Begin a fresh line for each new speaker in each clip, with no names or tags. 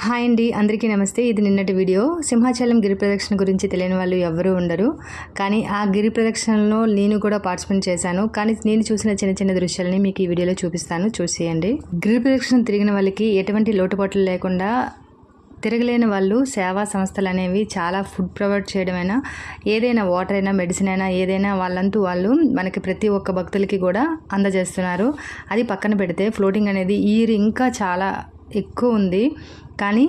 Hi అండి, అందరికీ నమస్తే. ఇది నిన్నటి వీడియో. సింహాచలం గిరి ప్రదక్షిణ గురించి తెలియని వాళ్ళు ఎవ్వరూ ఉండరు. కానీ ఆ గిరి ప్రదక్షిణలో నేను కూడా పార్టిసిపేట్ చేశాను. కానీ నేను చూసిన చిన్న చిన్న దృశ్యాలని మీకు ఈ వీడియోలో చూపిస్తాను, చూసేయండి. గిరి ప్రదక్షిణ తిరిగిన వాళ్ళకి ఎటువంటి లోటుపాట్లు లేకుండా, తిరగలేని వాళ్ళు సేవా సంస్థలు అనేవి చాలా ఫుడ్ ప్రొవైడ్ చేయడమైనా, ఏదైనా వాటర్ అయినా, మెడిసిన్ అయినా, ఏదైనా వాళ్ళంతూ వాళ్ళు మనకి ప్రతి ఒక్క భక్తులకి కూడా అందజేస్తున్నారు. అది పక్కన పెడితే ఫ్లోటింగ్ అనేది ఈ ఇయర్ ఇంకా చాలా ఎక్కువ ఉంది. కానీ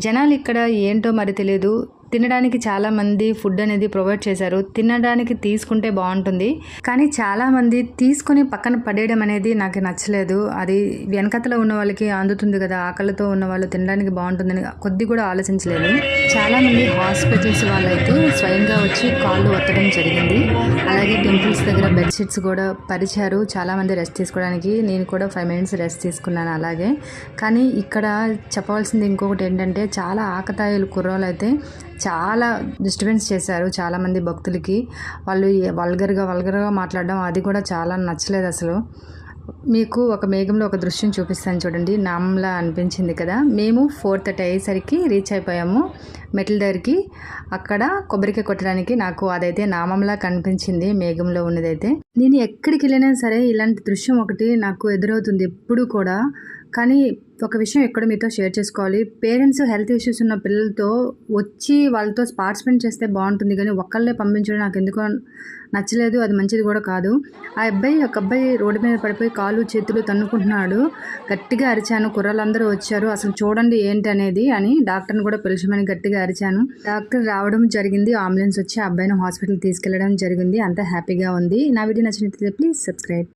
జనాలు ఇక్కడ ఏంటో మరి తెలియదు, తినడానికి చాలామంది ఫుడ్ అనేది ప్రొవైడ్ చేశారు. తినడానికి తీసుకుంటే బాగుంటుంది, కానీ చాలామంది తీసుకొని పక్కన పడేయడం అనేది నాకు నచ్చలేదు. అది వెనకతలో ఉన్న వాళ్ళకి అందుతుంది కదా, ఆకలితో ఉన్న వాళ్ళు తినడానికి బాగుంటుందని కొద్ది కూడా ఆలోచించలేదు. చాలామంది హాస్పిటల్స్ వాళ్ళైతే స్వయంగా వచ్చి కాళ్ళు ఒత్తడం జరిగింది. అలాగే టెంపుల్స్ దగ్గర బెడ్షీట్స్ కూడా పరిచారు చాలామంది రెస్ట్ తీసుకోవడానికి. నేను కూడా 5 minutes రెస్ట్ తీసుకున్నాను అలాగే. కానీ ఇక్కడ చెప్పవలసింది ఇంకొకటి ఏంటంటే, చాలా ఆకతాయిలు కుర్రోళ్ళు అయితే చాలా డిస్టర్బెన్స్ చేశారు చాలామంది భక్తులకి. వాళ్ళు వల్గర్గా మాట్లాడడం అది కూడా చాలా నచ్చలేదు అసలు. మీకు ఒక మేఘంలో ఒక దృశ్యం చూపిస్తాను చూడండి, నామంలా అనిపించింది కదా. మేము 4:30 అయ్యేసరికి రీచ్ అయిపోయాము మెట్ల దగ్గరికి. అక్కడ కొబ్బరికాయ కొట్టడానికి నాకు అదైతే నామంలా కనిపించింది, మేఘంలో ఉన్నదైతే. నేను ఎక్కడికి వెళ్ళినా సరే ఇలాంటి దృశ్యం ఒకటి నాకు ఎదురవుతుంది ఎప్పుడు కూడా. కానీ ఒక విషయం ఎక్కడ మీతో షేర్ చేసుకోవాలి. పేరెంట్స్ హెల్త్ ఇష్యూస్ ఉన్న పిల్లలతో వచ్చి వాళ్ళతో పార్టిసిపేట్ చేస్తే బాగుంటుంది, కానీ ఒక్కళ్ళే పంపించడం నాకు ఎందుకో నచ్చలేదు. అది మంచిది కూడా కాదు. ఒక అబ్బాయి రోడ్డు మీద పడిపోయి కాళ్ళు చేతులు తన్నుకుంటున్నాడు. గట్టిగా అరిచాను, కుర్రలందరూ వచ్చారు, అసలు చూడండి ఏంటి అనేది అని డాక్టర్ని కూడా పిలిచమని గట్టిగా అరిచాను. డాక్టర్ రావడం జరిగింది, అంబులెన్స్ వచ్చి ఆ అబ్బాయిని హాస్పిటల్ తీసుకెళ్లడం జరిగింది. అంతా హ్యాపీగా ఉంది. నా వీడియో నచ్చినట్లయితే ప్లీజ్ సబ్స్క్రైబ్.